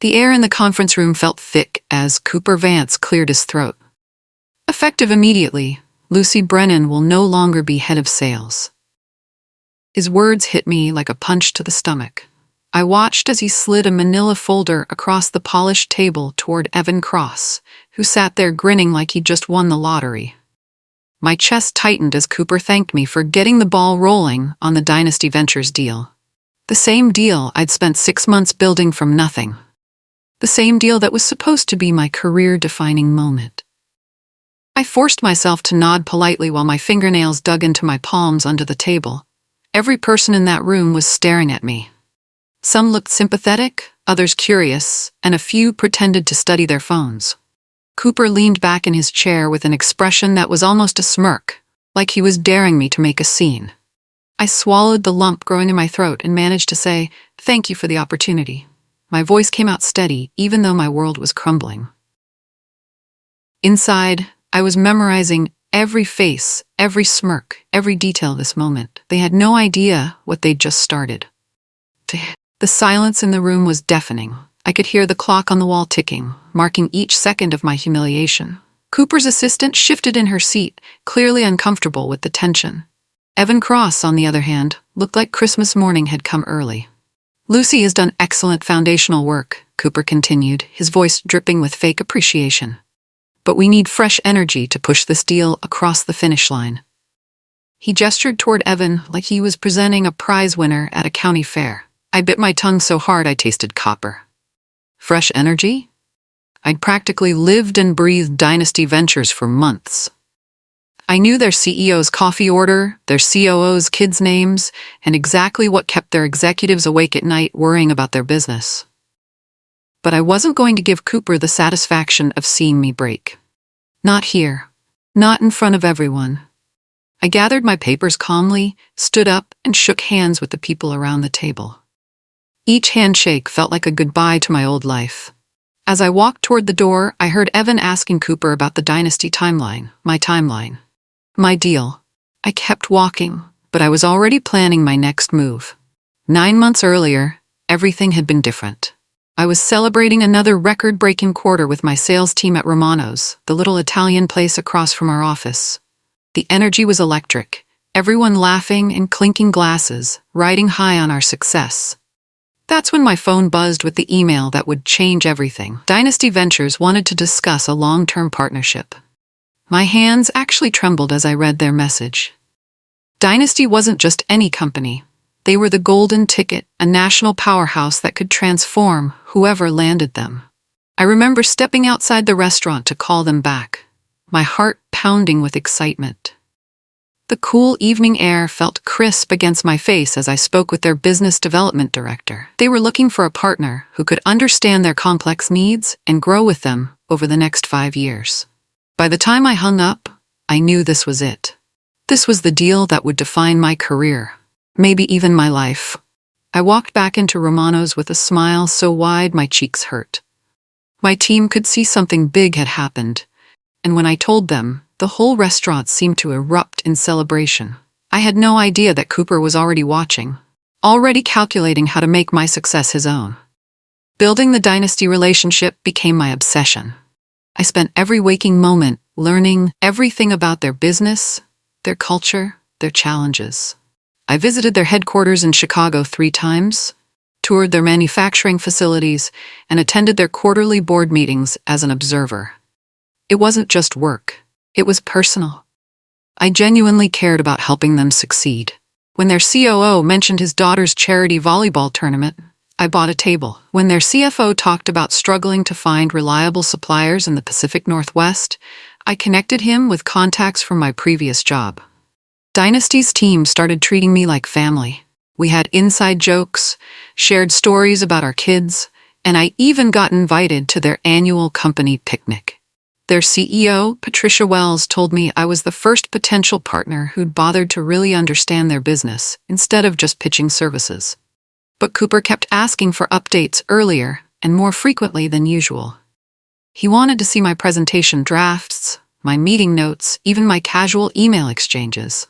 The air in the conference room felt thick as Cooper Vance cleared his throat. Effective immediately, Lucy Brennan will no longer be head of sales. His words hit me like a punch to the stomach. I watched as he slid a manila folder across the polished table toward Evan Cross, who sat there grinning like he'd just won the lottery. My chest tightened as Cooper thanked me for getting the ball rolling on the Dynasty Ventures deal. The same deal I'd spent 6 months building from nothing. The same deal that was supposed to be my career-defining moment. I forced myself to nod politely while my fingernails dug into my palms under the table. Every person in that room was staring at me. Some looked sympathetic, others curious, and a few pretended to study their phones. Cooper leaned back in his chair with an expression that was almost a smirk, like he was daring me to make a scene. I swallowed the lump growing in my throat and managed to say, "Thank you for the opportunity." My voice came out steady, even though my world was crumbling. Inside, I was memorizing every face, every smirk, every detail of this moment. They had no idea what they'd just started. The silence in the room was deafening. I could hear the clock on the wall ticking, marking each second of my humiliation. Cooper's assistant shifted in her seat, clearly uncomfortable with the tension. Evan Cross, on the other hand, looked like Christmas morning had come early. "Lucy has done excellent foundational work," Cooper continued, his voice dripping with fake appreciation. "But we need fresh energy to push this deal across the finish line." He gestured toward Evan like he was presenting a prize winner at a county fair. I bit my tongue so hard I tasted copper. Fresh energy? I'd practically lived and breathed Dynasty Ventures for months. I knew their CEO's coffee order, their COO's kids' names, and exactly what kept their executives awake at night worrying about their business. But I wasn't going to give Cooper the satisfaction of seeing me break. Not here. Not in front of everyone. I gathered my papers calmly, stood up, and shook hands with the people around the table. Each handshake felt like a goodbye to my old life. As I walked toward the door, I heard Evan asking Cooper about the Dynasty timeline, my deal. I kept walking, but I was already planning my next move. 9 months earlier, everything had been different. I was celebrating another record-breaking quarter with my sales team at Romano's, the little Italian place across from our office. The energy was electric, everyone laughing and clinking glasses, riding high on our success. That's when my phone buzzed with the email that would change everything. Dynasty Ventures wanted to discuss a long-term partnership. My hands actually trembled as I read their message. Dynasty wasn't just any company. They were the golden ticket, a national powerhouse that could transform whoever landed them. I remember stepping outside the restaurant to call them back, my heart pounding with excitement. The cool evening air felt crisp against my face as I spoke with their business development director. They were looking for a partner who could understand their complex needs and grow with them over the next 5 years. By the time I hung up, I knew this was it. This was the deal that would define my career, maybe even my life. I walked back into Romano's with a smile so wide my cheeks hurt. My team could see something big had happened, and when I told them, the whole restaurant seemed to erupt in celebration. I had no idea that Cooper was already watching, already calculating how to make my success his own. Building the Dynasty relationship became my obsession. I spent every waking moment learning everything about their business, their culture, their challenges. I visited their headquarters in Chicago 3 times, toured their manufacturing facilities, and attended their quarterly board meetings as an observer. It wasn't just work. It was personal. I genuinely cared about helping them succeed. When their COO mentioned his daughter's charity volleyball tournament, I bought a table. When their CFO talked about struggling to find reliable suppliers in the Pacific Northwest, I connected him with contacts from my previous job. Dynasty's team started treating me like family. We had inside jokes, shared stories about our kids, and I even got invited to their annual company picnic. Their CEO, Patricia Wells, told me I was the first potential partner who'd bothered to really understand their business instead of just pitching services. But Cooper kept asking for updates earlier and more frequently than usual. He wanted to see my presentation drafts, my meeting notes, even my casual email exchanges.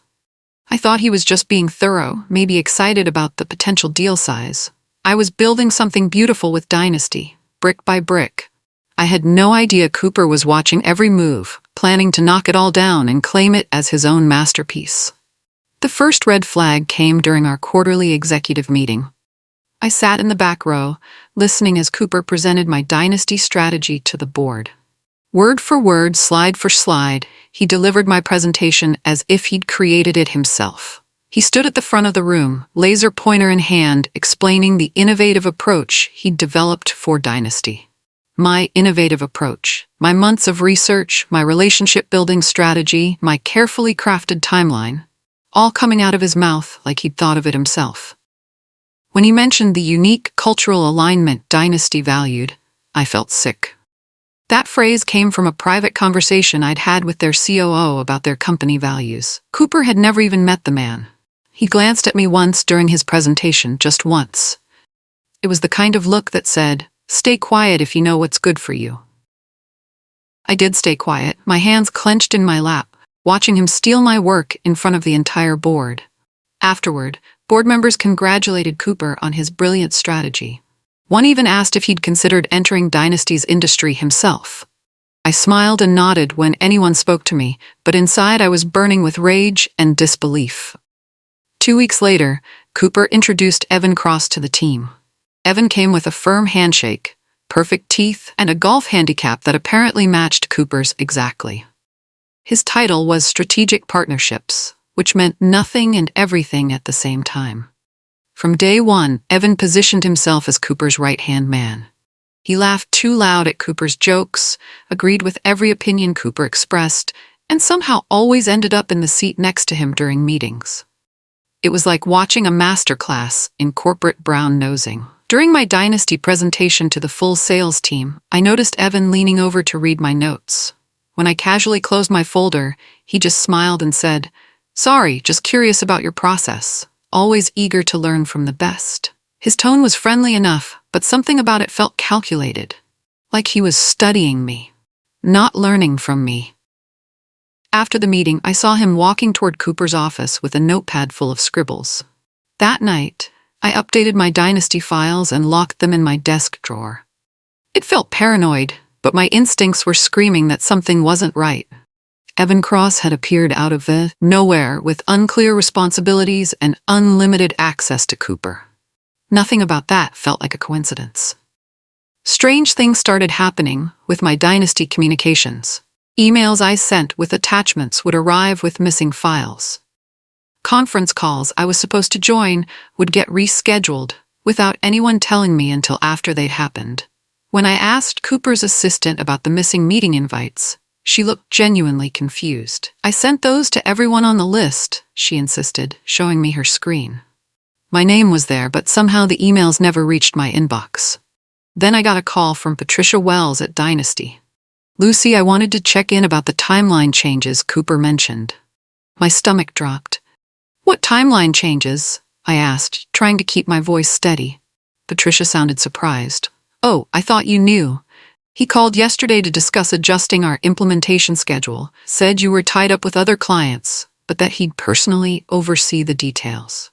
I thought he was just being thorough, maybe excited about the potential deal size. I was building something beautiful with Dynasty, brick by brick. I had no idea Cooper was watching every move, planning to knock it all down and claim it as his own masterpiece. The first red flag came during our quarterly executive meeting. I sat in the back row, listening as Cooper presented my dynasty strategy to the board. Word for word, slide for slide, he delivered my presentation as if he'd created it himself. He stood at the front of the room, laser pointer in hand, explaining the innovative approach he'd developed for Dynasty. My innovative approach, my months of research, my relationship-building strategy, my carefully crafted timeline, all coming out of his mouth like he'd thought of it himself. When he mentioned the unique cultural alignment Dynasty valued, I felt sick. That phrase came from a private conversation I'd had with their COO about their company values. Cooper had never even met the man. He glanced at me once during his presentation, just once. It was the kind of look that said, "Stay quiet if you know what's good for you." I did stay quiet, my hands clenched in my lap, watching him steal my work in front of the entire board. Afterward, board members congratulated Cooper on his brilliant strategy. One even asked if he'd considered entering Dynasty's industry himself. I smiled and nodded when anyone spoke to me, but inside I was burning with rage and disbelief. 2 weeks later, Cooper introduced Evan Cross to the team. Evan came with a firm handshake, perfect teeth, and a golf handicap that apparently matched Cooper's exactly. His title was Strategic Partnerships, which meant nothing and everything at the same time. From day one, Evan positioned himself as Cooper's right-hand man. He laughed too loud at Cooper's jokes, agreed with every opinion Cooper expressed, and somehow always ended up in the seat next to him during meetings. It was like watching a masterclass in corporate brown-nosing. During my Dynasty presentation to the full sales team, I noticed Evan leaning over to read my notes. When I casually closed my folder, he just smiled and said, "Sorry, just curious about your process. Always eager to learn from the best." His tone was friendly enough, but something about it felt calculated. Like he was studying me, not learning from me. After the meeting, I saw him walking toward Cooper's office with a notepad full of scribbles. That night, I updated my Dynasty files and locked them in my desk drawer. It felt paranoid, but my instincts were screaming that something wasn't right. Evan Cross had appeared out of the nowhere with unclear responsibilities and unlimited access to Cooper. Nothing about that felt like a coincidence. Strange things started happening with my Dynasty communications. Emails I sent with attachments would arrive with missing files. Conference calls I was supposed to join would get rescheduled without anyone telling me until after they'd happened. When I asked Cooper's assistant about the missing meeting invites, she looked genuinely confused. "I sent those to everyone on the list," she insisted, showing me her screen. My name was there, but somehow the emails never reached my inbox. Then I got a call from Patricia Wells at Dynasty. "Lucy, I wanted to check in about the timeline changes Cooper mentioned." My stomach dropped. "What timeline changes?" I asked, trying to keep my voice steady. Patricia sounded surprised. "Oh, I thought you knew. He called yesterday to discuss adjusting our implementation schedule, said you were tied up with other clients, but that he'd personally oversee the details."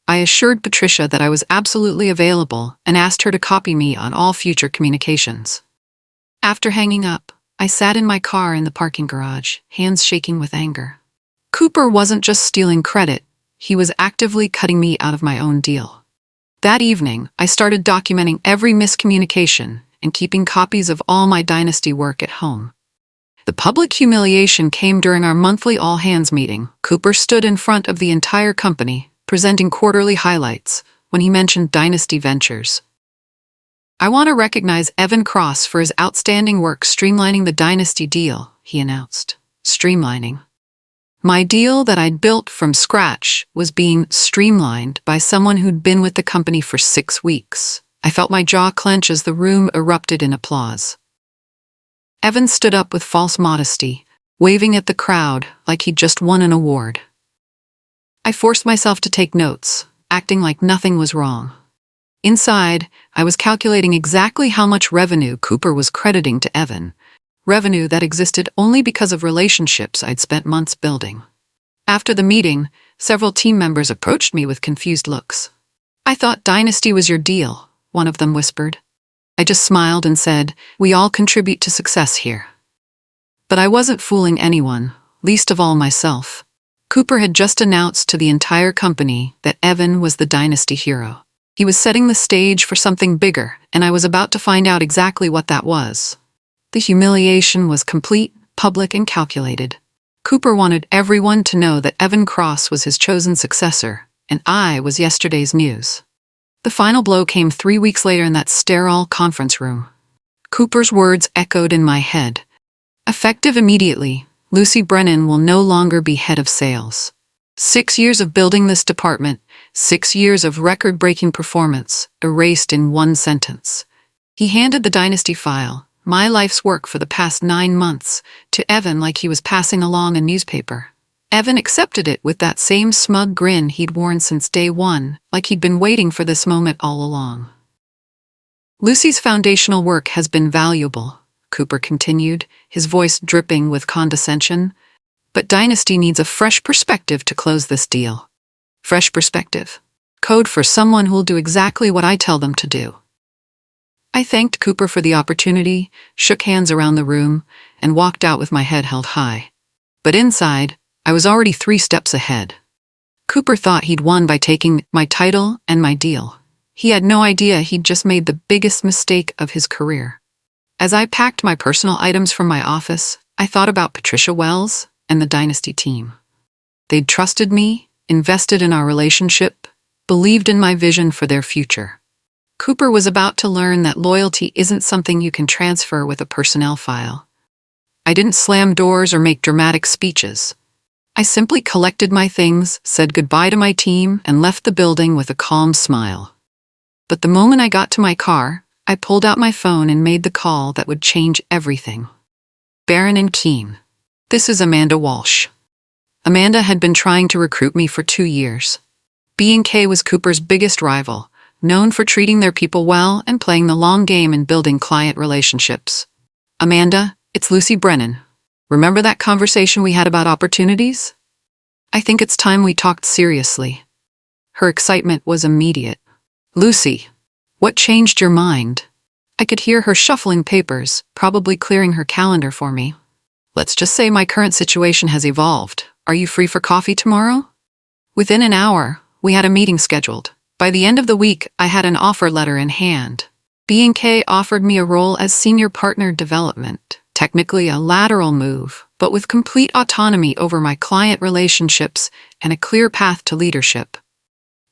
I assured Patricia that I was absolutely available and asked her to copy me on all future communications. After hanging up, I sat in my car in the parking garage, hands shaking with anger. Cooper wasn't just stealing credit, he was actively cutting me out of my own deal. That evening, I started documenting every miscommunication and keeping copies of all my Dynasty work at home. The public humiliation came during our monthly all-hands meeting. Cooper stood in front of the entire company, presenting quarterly highlights, when he mentioned Dynasty Ventures. "I want to recognize Evan Cross for his outstanding work streamlining the Dynasty deal," he announced. Streamlining. My deal that I'd built from scratch was being streamlined by someone who'd been with the company for 6 weeks. I felt my jaw clench as the room erupted in applause. Evan stood up with false modesty, waving at the crowd like he'd just won an award. I forced myself to take notes, acting like nothing was wrong. Inside, I was calculating exactly how much revenue Cooper was crediting to Evan, revenue that existed only because of relationships I'd spent months building. After the meeting, several team members approached me with confused looks. "I thought Dynasty was your deal," one of them whispered. I just smiled and said, "We all contribute to success here." But I wasn't fooling anyone, least of all myself. Cooper had just announced to the entire company that Evan was the dynasty hero. He was setting the stage for something bigger, and I was about to find out exactly what that was. The humiliation was complete, public, and calculated. Cooper wanted everyone to know that Evan Cross was his chosen successor, and I was yesterday's news. The final blow came 3 weeks later in that sterile conference room. Cooper's words echoed in my head. Effective immediately, Lucy Brennan will no longer be head of sales. 6 years of building this department, 6 years of record-breaking performance, erased in one sentence. He handed the dynasty file, my life's work for the past 9 months, to Evan like he was passing along a newspaper. Evan accepted it with that same smug grin he'd worn since day one, like he'd been waiting for this moment all along. "Lucy's foundational work has been valuable," Cooper continued, his voice dripping with condescension. "But Dynasty needs a fresh perspective to close this deal." Fresh perspective. Code for someone who'll do exactly what I tell them to do. I thanked Cooper for the opportunity, shook hands around the room, and walked out with my head held high. But inside, I was already 3 steps ahead. Cooper thought he'd won by taking my title and my deal. He had no idea he'd just made the biggest mistake of his career. As I packed my personal items from my office, I thought about Patricia Wells and the Dynasty team. They'd trusted me, invested in our relationship, believed in my vision for their future. Cooper was about to learn that loyalty isn't something you can transfer with a personnel file. I didn't slam doors or make dramatic speeches. I simply collected my things, said goodbye to my team, and left the building with a calm smile. But the moment I got to my car, I pulled out my phone and made the call that would change everything. Barron and Keene. "This is Amanda Walsh." Amanda had been trying to recruit me for 2 years. B&K was Cooper's biggest rival, known for treating their people well and playing the long game in building client relationships. "Amanda, it's Lucy Brennan. Remember that conversation we had about opportunities? I think it's time we talked seriously." Her excitement was immediate. "Lucy, what changed your mind?" I could hear her shuffling papers, probably clearing her calendar for me. "Let's just say my current situation has evolved. Are you free for coffee tomorrow?" Within an hour, we had a meeting scheduled. By the end of the week, I had an offer letter in hand. B&K offered me a role as Senior Partner Development, technically a lateral move, but with complete autonomy over my client relationships and a clear path to leadership.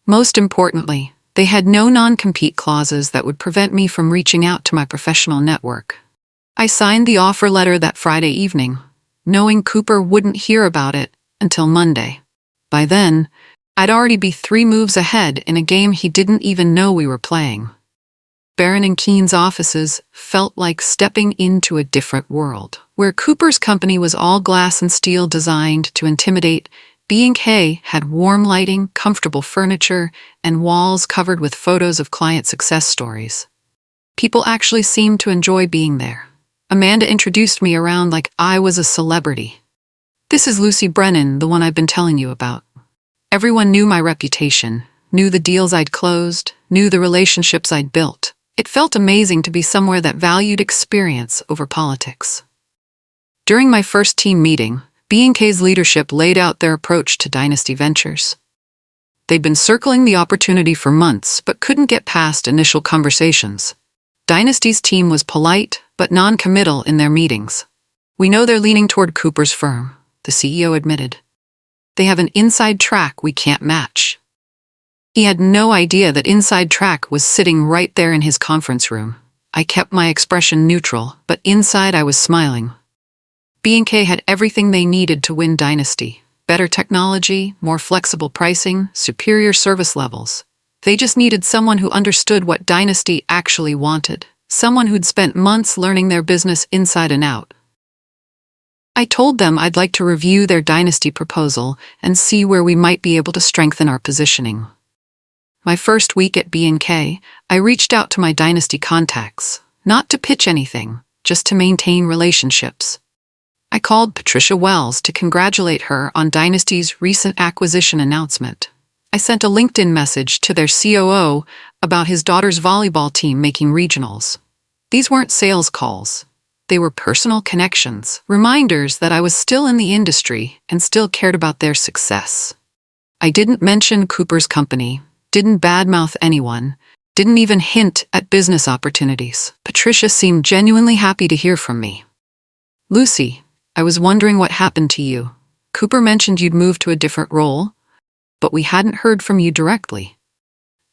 Most importantly, they had no non-compete clauses that would prevent me from reaching out to my professional network. I signed the offer letter that Friday evening, knowing Cooper wouldn't hear about it until Monday. By then, I'd already be 3 moves ahead in a game he didn't even know we were playing. Barron and Keene's offices felt like stepping into a different world. Where Cooper's company was all glass and steel designed to intimidate, B&K had warm lighting, comfortable furniture, and walls covered with photos of client success stories. People actually seemed to enjoy being there. Amanda introduced me around like I was a celebrity. "This is Lucy Brennan, the one I've been telling you about." Everyone knew my reputation, knew the deals I'd closed, knew the relationships I'd built. It felt amazing to be somewhere that valued experience over politics. During my first team meeting, B&K's leadership laid out their approach to Dynasty Ventures. They'd been circling the opportunity for months, but couldn't get past initial conversations. Dynasty's team was polite, but non-committal in their meetings. "We know they're leaning toward Cooper's firm," the CEO admitted. "They have an inside track we can't match." He had no idea that inside track was sitting right there in his conference room. I kept my expression neutral, but inside I was smiling. B&K had everything they needed to win Dynasty. Better technology, more flexible pricing, superior service levels. They just needed someone who understood what Dynasty actually wanted. Someone who'd spent months learning their business inside and out. I told them I'd like to review their Dynasty proposal and see where we might be able to strengthen our positioning. My first week at B&K, I reached out to my Dynasty contacts, not to pitch anything, just to maintain relationships. I called Patricia Wells to congratulate her on Dynasty's recent acquisition announcement. I sent a LinkedIn message to their COO about his daughter's volleyball team making regionals. These weren't sales calls. They were personal connections, reminders that I was still in the industry and still cared about their success. I didn't mention Cooper's company, didn't badmouth anyone, didn't even hint at business opportunities. Patricia seemed genuinely happy to hear from me. "Lucy, I was wondering what happened to you. Cooper mentioned you'd moved to a different role, but we hadn't heard from you directly."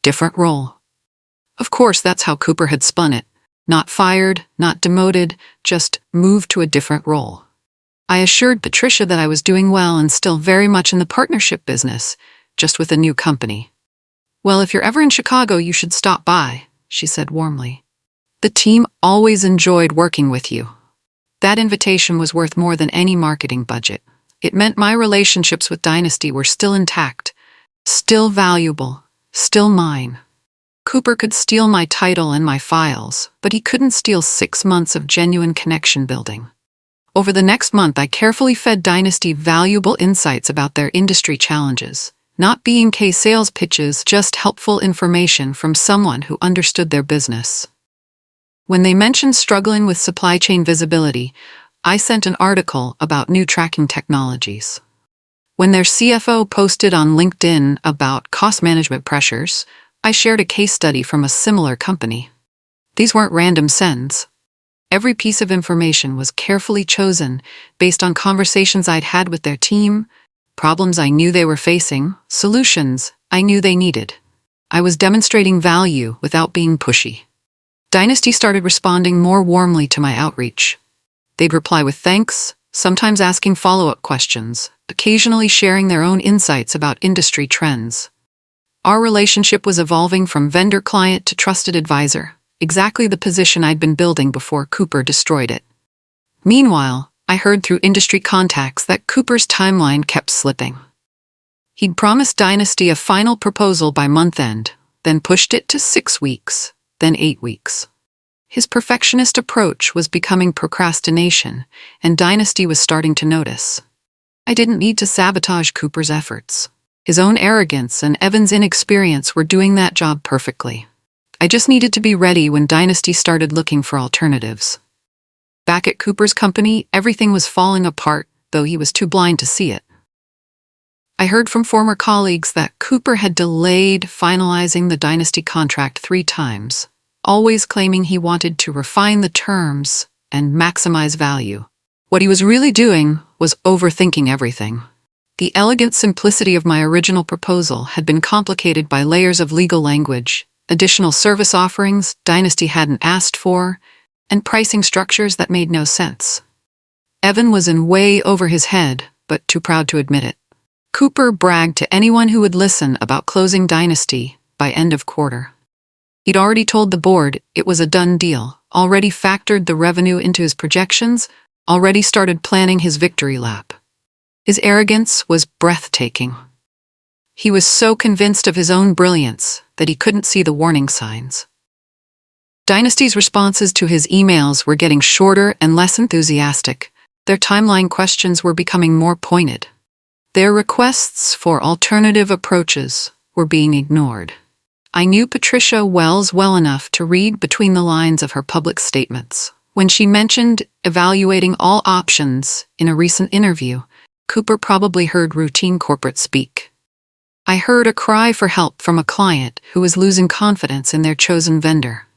Different role. Of course, that's how Cooper had spun it. Not fired, not demoted, just moved to a different role. I assured Patricia that I was doing well and still very much in the partnership business, just with a new company. "Well, if you're ever in Chicago, you should stop by," she said warmly. "The team always enjoyed working with you." That invitation was worth more than any marketing budget. It meant my relationships with Dynasty were still intact, still valuable, still mine. Cooper could steal my title and my files, but he couldn't steal 6 months of genuine connection building. Over the next month, I carefully fed Dynasty valuable insights about their industry challenges, not B&K sales pitches, just helpful information from someone who understood their business. When they mentioned struggling with supply chain visibility, I sent an article about new tracking technologies. When their CFO posted on LinkedIn about cost management pressures, I shared a case study from a similar company. These weren't random sends. Every piece of information was carefully chosen based on conversations I'd had with their team, problems I knew they were facing, solutions I knew they needed. I was demonstrating value without being pushy. Dynasty started responding more warmly to my outreach. They'd reply with thanks, sometimes asking follow-up questions, occasionally sharing their own insights about industry trends. Our relationship was evolving from vendor-client to trusted advisor, exactly the position I'd been building before Cooper destroyed it. Meanwhile, I heard through industry contacts that Cooper's timeline kept slipping. He'd promised Dynasty a final proposal by month-end, then pushed it to 6 weeks, then 8 weeks. His perfectionist approach was becoming procrastination, and Dynasty was starting to notice. I didn't need to sabotage Cooper's efforts. His own arrogance and Evan's inexperience were doing that job perfectly. I just needed to be ready when Dynasty started looking for alternatives. Back at Cooper's company, everything was falling apart, though he was too blind to see it. I heard from former colleagues that Cooper had delayed finalizing the Dynasty contract 3 times, always claiming he wanted to refine the terms and maximize value. What he was really doing was overthinking everything. The elegant simplicity of my original proposal had been complicated by layers of legal language, additional service offerings Dynasty hadn't asked for, and pricing structures that made no sense. Evan was in way over his head, but too proud to admit it. Cooper bragged to anyone who would listen about closing Dynasty by end of quarter. He'd already told the board it was a done deal, already factored the revenue into his projections, already started planning his victory lap. His arrogance was breathtaking. He was so convinced of his own brilliance that he couldn't see the warning signs. Dynasty's responses to his emails were getting shorter and less enthusiastic. Their timeline questions were becoming more pointed. Their requests for alternative approaches were being ignored. I knew Patricia Wells well enough to read between the lines of her public statements. When she mentioned evaluating all options in a recent interview, Cooper probably heard routine corporate speak. I heard a cry for help from a client who was losing confidence in their chosen vendor.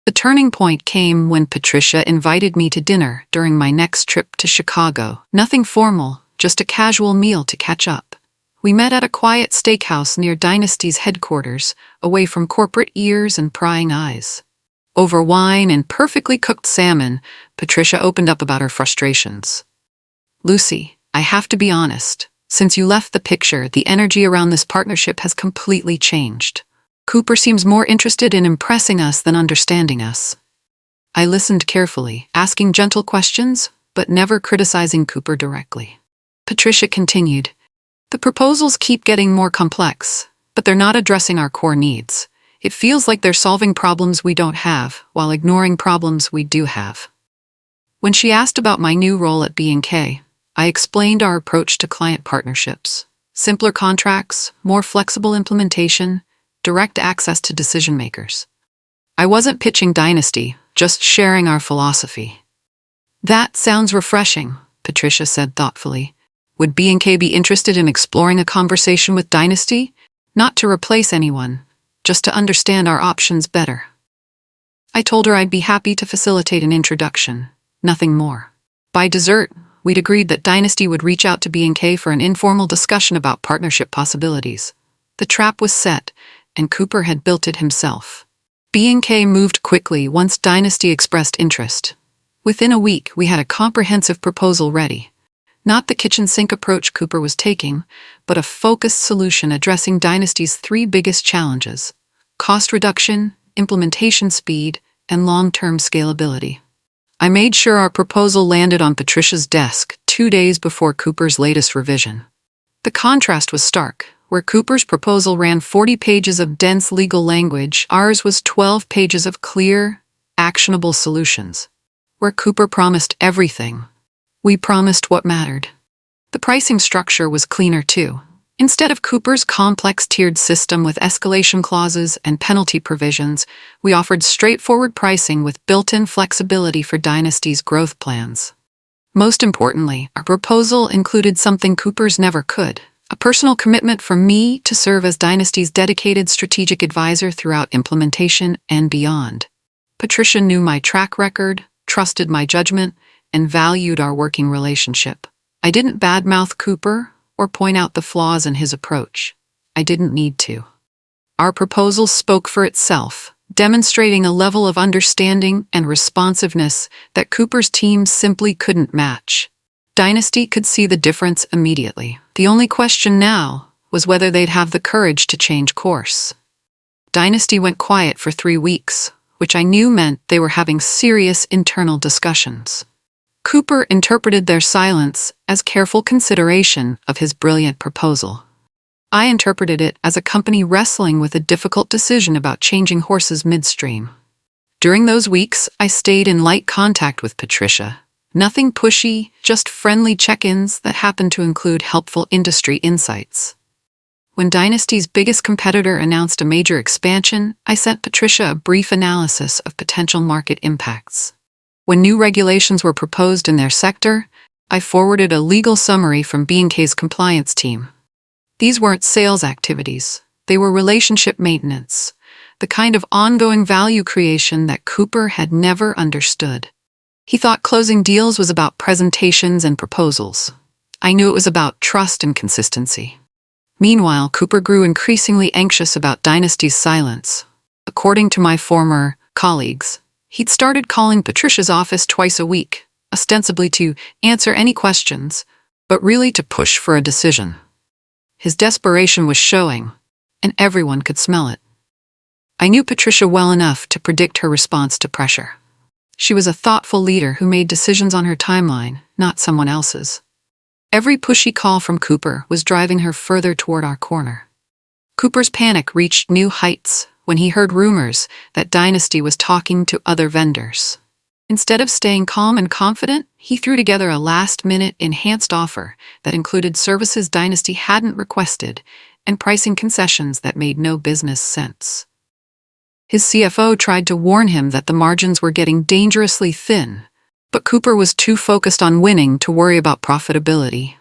The turning point came when Patricia invited me to dinner during my next trip to Chicago. Nothing formal, just a casual meal to catch up. We met at a quiet steakhouse near Dynasty's headquarters, away from corporate ears and prying eyes. Over wine and perfectly cooked salmon, Patricia opened up about her frustrations. "Lucy, I have to be honest. Since you left the picture, the energy around this partnership has completely changed. Cooper seems more interested in impressing us than understanding us." I listened carefully, asking gentle questions, but never criticizing Cooper directly. Patricia continued, "The proposals keep getting more complex, but they're not addressing our core needs. It feels like they're solving problems we don't have, while ignoring problems we do have." When she asked about my new role at B&K, I explained our approach to client partnerships. Simpler contracts, more flexible implementation, direct access to decision makers. I wasn't pitching Dynasty, just sharing our philosophy." "That sounds refreshing," Patricia said thoughtfully. "Would B&K be interested in exploring a conversation with Dynasty? Not to replace anyone, just to understand our options better." I told her I'd be happy to facilitate an introduction, nothing more. By dessert, we'd agreed that Dynasty would reach out to B&K for an informal discussion about partnership possibilities. The trap was set, and Cooper had built it himself. B&K moved quickly once Dynasty expressed interest. Within a week, we had a comprehensive proposal ready. Not the kitchen sink approach Cooper was taking, but a focused solution addressing Dynasty's three biggest challenges: cost reduction, implementation speed, and long-term scalability. I made sure our proposal landed on Patricia's desk 2 days before Cooper's latest revision. The contrast was stark. Where Cooper's proposal ran 40 pages of dense legal language, ours was 12 pages of clear, actionable solutions. Where Cooper promised everything, we promised what mattered. The pricing structure was cleaner too. Instead of Cooper's complex tiered system with escalation clauses and penalty provisions, we offered straightforward pricing with built-in flexibility for Dynasty's growth plans. Most importantly, our proposal included something Cooper's never could: a personal commitment from me to serve as Dynasty's dedicated strategic advisor throughout implementation and beyond. Patricia knew my track record, trusted my judgment, and valued our working relationship. I didn't badmouth Cooper or point out the flaws in his approach. I didn't need to. Our proposal spoke for itself, demonstrating a level of understanding and responsiveness that Cooper's team simply couldn't match. Dynasty could see the difference immediately. The only question now was whether they'd have the courage to change course. Dynasty went quiet for 3 weeks, which I knew meant they were having serious internal discussions. Cooper interpreted their silence as careful consideration of his brilliant proposal. I interpreted it as a company wrestling with a difficult decision about changing horses midstream. During those weeks, I stayed in light contact with Patricia. Nothing pushy, just friendly check-ins that happened to include helpful industry insights. When Dynasty's biggest competitor announced a major expansion, I sent Patricia a brief analysis of potential market impacts. When new regulations were proposed in their sector, I forwarded a legal summary from B&K's compliance team. These weren't sales activities. They were relationship maintenance, the kind of ongoing value creation that Cooper had never understood. He thought closing deals was about presentations and proposals. I knew it was about trust and consistency. Meanwhile, Cooper grew increasingly anxious about Dynasty's silence. According to my former colleagues, he'd started calling Patricia's office twice a week, ostensibly to answer any questions, but really to push for a decision. His desperation was showing, and everyone could smell it. I knew Patricia well enough to predict her response to pressure. She was a thoughtful leader who made decisions on her timeline, not someone else's. Every pushy call from Cooper was driving her further toward our corner. Cooper's panic reached new heights when he heard rumors that Dynasty was talking to other vendors. Instead of staying calm and confident, he threw together a last-minute enhanced offer that included services Dynasty hadn't requested and pricing concessions that made no business sense. His CFO tried to warn him that the margins were getting dangerously thin, but Cooper was too focused on winning to worry about profitability.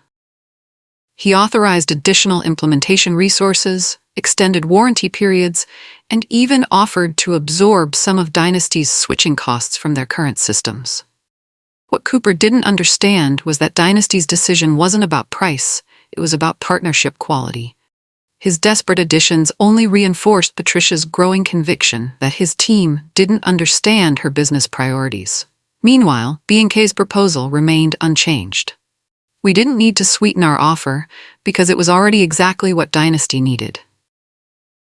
He authorized additional implementation resources, extended warranty periods, and even offered to absorb some of Dynasty's switching costs from their current systems. What Cooper didn't understand was that Dynasty's decision wasn't about price, it was about partnership quality. His desperate additions only reinforced Patricia's growing conviction that his team didn't understand her business priorities. Meanwhile, B&K's proposal remained unchanged. We didn't need to sweeten our offer because it was already exactly what Dynasty needed.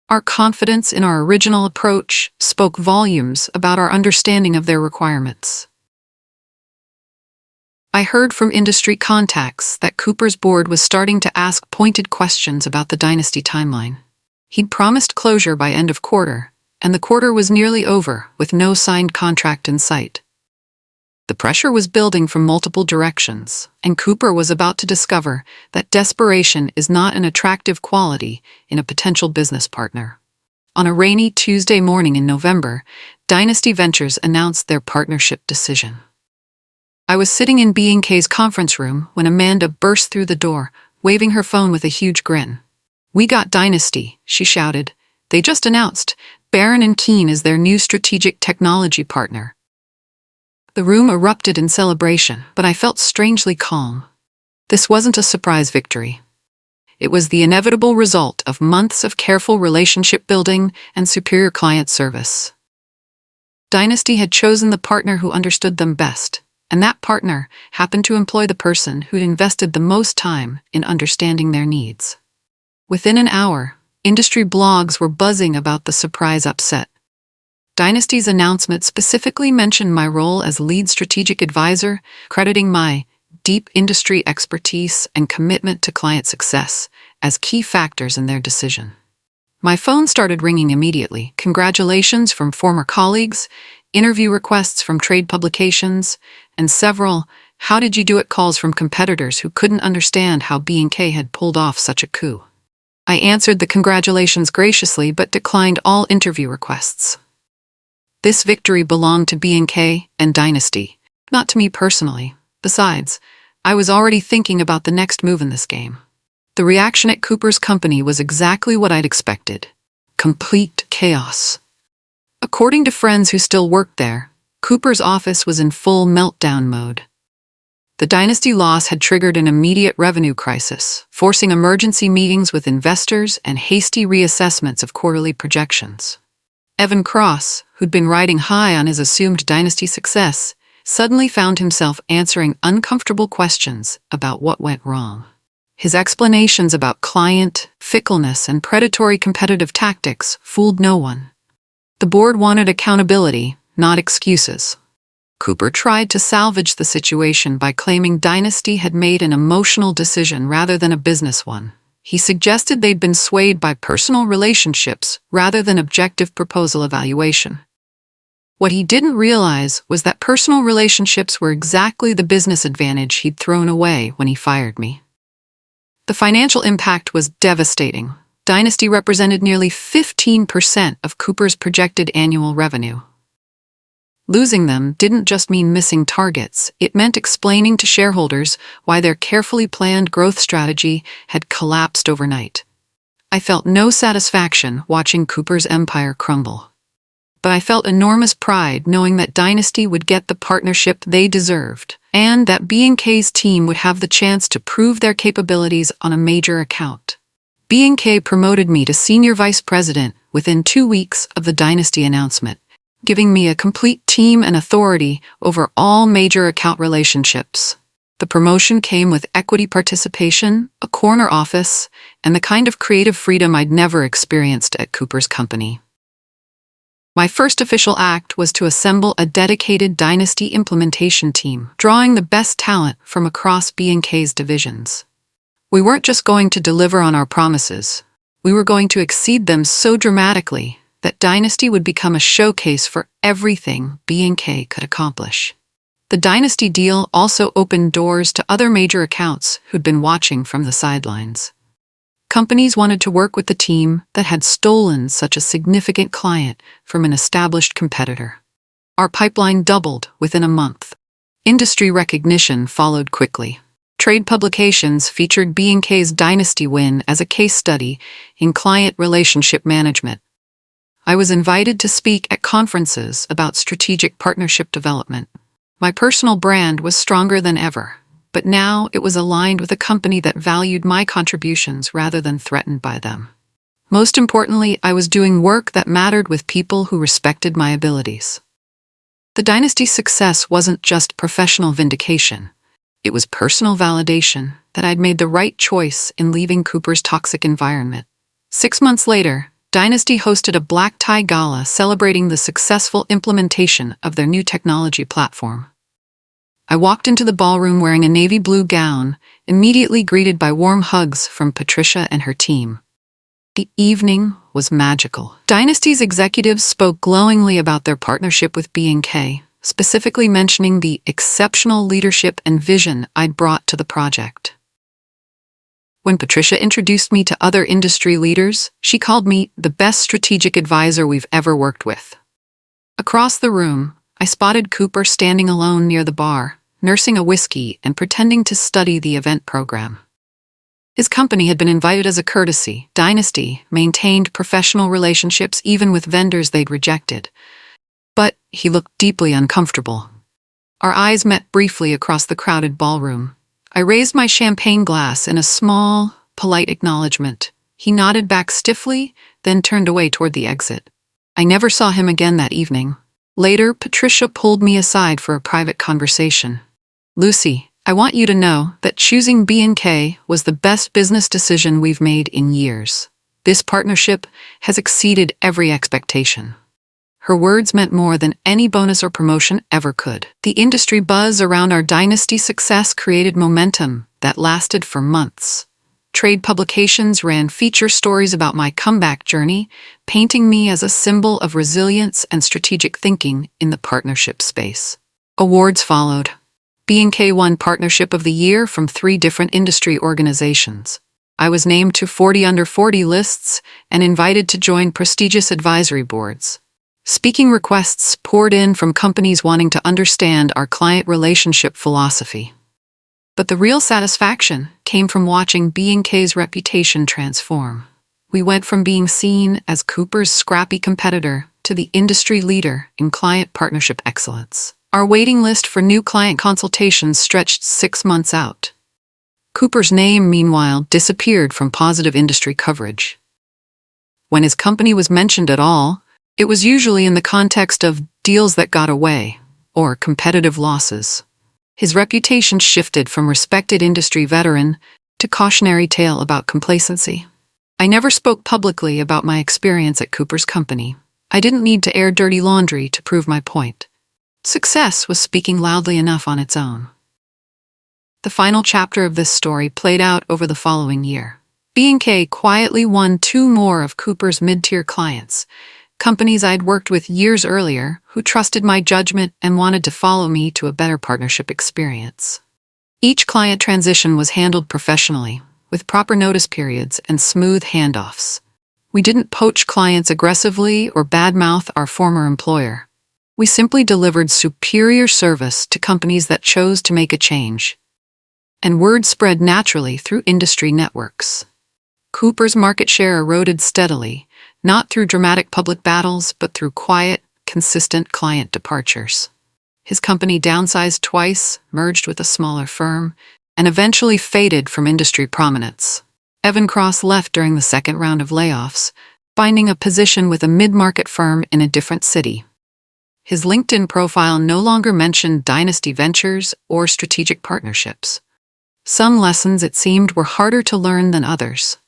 Our confidence in our original approach spoke volumes about our understanding of their requirements. I heard from industry contacts that Cooper's board was starting to ask pointed questions about the Dynasty timeline. He'd promised closure by end of quarter, and the quarter was nearly over with no signed contract in sight. The pressure was building from multiple directions, and Cooper was about to discover that desperation is not an attractive quality in a potential business partner. On a rainy Tuesday morning in November, Dynasty Ventures announced their partnership decision. I was sitting in B&K's conference room when Amanda burst through the door, waving her phone with a huge grin. "We got Dynasty," she shouted. "They just announced Barron and Keane is their new strategic technology partner." The room erupted in celebration, but I felt strangely calm. This wasn't a surprise victory. It was the inevitable result of months of careful relationship building and superior client service. Dynasty had chosen the partner who understood them best, and that partner happened to employ the person who'd invested the most time in understanding their needs. Within an hour, industry blogs were buzzing about the surprise upset. Dynasty's announcement specifically mentioned my role as lead strategic advisor, crediting my deep industry expertise and commitment to client success as key factors in their decision. My phone started ringing immediately. Congratulations from former colleagues, interview requests from trade publications, and several "how did you do it" calls from competitors who couldn't understand how B&K had pulled off such a coup. I answered the congratulations graciously but declined all interview requests. This victory belonged to B&K and Dynasty, not to me personally. Besides, I was already thinking about the next move in this game. The reaction at Cooper's company was exactly what I'd expected. Complete chaos. According to friends who still worked there, Cooper's office was in full meltdown mode. The Dynasty loss had triggered an immediate revenue crisis, forcing emergency meetings with investors and hasty reassessments of quarterly projections. Evan Cross, who'd been riding high on his assumed Dynasty success, suddenly found himself answering uncomfortable questions about what went wrong. His explanations about client fickleness and predatory competitive tactics fooled no one. The board wanted accountability, not excuses. Cooper tried to salvage the situation by claiming Dynasty had made an emotional decision rather than a business one. He suggested they'd been swayed by personal relationships rather than objective proposal evaluation. What he didn't realize was that personal relationships were exactly the business advantage he'd thrown away when he fired me. The financial impact was devastating. Dynasty represented nearly 15% of Cooper's projected annual revenue. Losing them didn't just mean missing targets, it meant explaining to shareholders why their carefully planned growth strategy had collapsed overnight. I felt no satisfaction watching Cooper's empire crumble. But I felt enormous pride knowing that Dynasty would get the partnership they deserved, and that B&K's team would have the chance to prove their capabilities on a major account. B&K promoted me to Senior Vice President within 2 weeks of the Dynasty announcement, giving me a complete team and authority over all major account relationships. The promotion came with equity participation, a corner office, and the kind of creative freedom I'd never experienced at Cooper's company. My first official act was to assemble a dedicated Dynasty implementation team, drawing the best talent from across B&K's divisions. We weren't just going to deliver on our promises, we were going to exceed them so dramatically that Dynasty would become a showcase for everything B&K could accomplish. The Dynasty deal also opened doors to other major accounts who'd been watching from the sidelines. Companies wanted to work with the team that had stolen such a significant client from an established competitor. Our pipeline doubled within a month. Industry recognition followed quickly. Trade publications featured B&K's Dynasty win as a case study in client relationship management. I was invited to speak at conferences about strategic partnership development. My personal brand was stronger than ever, but now it was aligned with a company that valued my contributions rather than threatened by them. Most importantly, I was doing work that mattered with people who respected my abilities. The Dynasty's success wasn't just professional vindication. It was personal validation that I'd made the right choice in leaving Cooper's toxic environment. 6 months later, Dynasty hosted a black tie gala celebrating the successful implementation of their new technology platform. I walked into the ballroom wearing a navy blue gown, immediately greeted by warm hugs from Patricia and her team. The evening was magical. Dynasty's executives spoke glowingly about their partnership with B&K, specifically mentioning the exceptional leadership and vision I'd brought to the project. When Patricia introduced me to other industry leaders, she called me the best strategic advisor we've ever worked with. Across the room, I spotted Cooper standing alone near the bar, nursing a whiskey and pretending to study the event program. His company had been invited as a courtesy. Dynasty maintained professional relationships even with vendors they'd rejected. But he looked deeply uncomfortable. Our eyes met briefly across the crowded ballroom. I raised my champagne glass in a small, polite acknowledgement. He nodded back stiffly, then turned away toward the exit. I never saw him again that evening. Later, Patricia pulled me aside for a private conversation. "Lucy, I want you to know that choosing B&K was the best business decision we've made in years. This partnership has exceeded every expectation." Her words meant more than any bonus or promotion ever could. The industry buzz around our Dynasty success created momentum that lasted for months. Trade publications ran feature stories about my comeback journey, painting me as a symbol of resilience and strategic thinking in the partnership space. Awards followed. B&K won Partnership of the Year from 3 different industry organizations. I was named to 40 Under 40 lists and invited to join prestigious advisory boards. Speaking requests poured in from companies wanting to understand our client relationship philosophy. But the real satisfaction came from watching B&K's reputation transform. We went from being seen as Cooper's scrappy competitor to the industry leader in client partnership excellence. Our waiting list for new client consultations stretched 6 months out. Cooper's name, meanwhile, disappeared from positive industry coverage. When his company was mentioned at all, it was usually in the context of deals that got away or competitive losses. His reputation shifted from respected industry veteran to cautionary tale about complacency. I never spoke publicly about my experience at Cooper's company. I didn't need to air dirty laundry to prove my point. Success was speaking loudly enough on its own. The final chapter of this story played out over the following year. B&K quietly won 2 more of Cooper's mid-tier clients, companies I'd worked with years earlier who trusted my judgment and wanted to follow me to a better partnership experience. Each client transition was handled professionally, with proper notice periods and smooth handoffs. We didn't poach clients aggressively or badmouth our former employer. We simply delivered superior service to companies that chose to make a change. And word spread naturally through industry networks. Cooper's market share eroded steadily, not through dramatic public battles, but through quiet, consistent client departures. His company downsized twice, merged with a smaller firm, and eventually faded from industry prominence. Evan Cross left during the second round of layoffs, finding a position with a mid-market firm in a different city. His LinkedIn profile no longer mentioned Dynasty Ventures or strategic partnerships. Some lessons, it seemed, were harder to learn than others.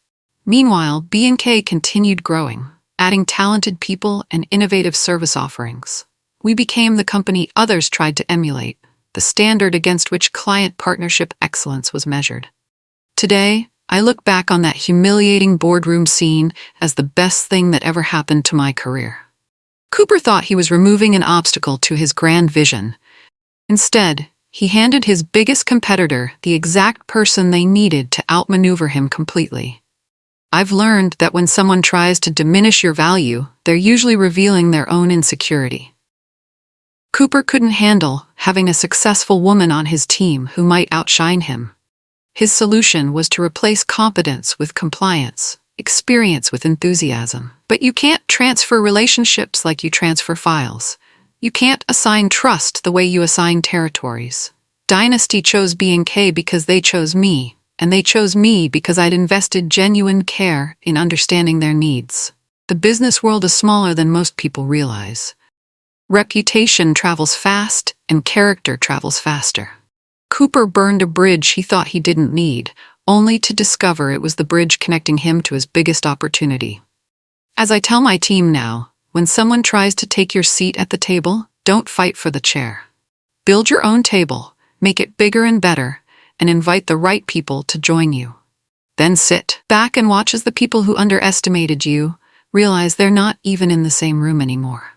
Meanwhile, B&K continued growing, adding talented people and innovative service offerings. We became the company others tried to emulate, the standard against which client partnership excellence was measured. Today, I look back on that humiliating boardroom scene as the best thing that ever happened to my career. Cooper thought he was removing an obstacle to his grand vision. Instead, he handed his biggest competitor the exact person they needed to outmaneuver him completely. I've learned that when someone tries to diminish your value, they're usually revealing their own insecurity. Cooper couldn't handle having a successful woman on his team who might outshine him. His solution was to replace competence with compliance, experience with enthusiasm. But you can't transfer relationships like you transfer files. You can't assign trust the way you assign territories. Dynasty chose B&K because they chose me, and they chose me because I'd invested genuine care in understanding their needs. The business world is smaller than most people realize. Reputation travels fast, and character travels faster. Cooper burned a bridge he thought he didn't need, only to discover it was the bridge connecting him to his biggest opportunity. As I tell my team now, when someone tries to take your seat at the table, don't fight for the chair. Build your own table, make it bigger and better, and invite the right people to join you. Then sit back and watch as the people who underestimated you realize they're not even in the same room anymore.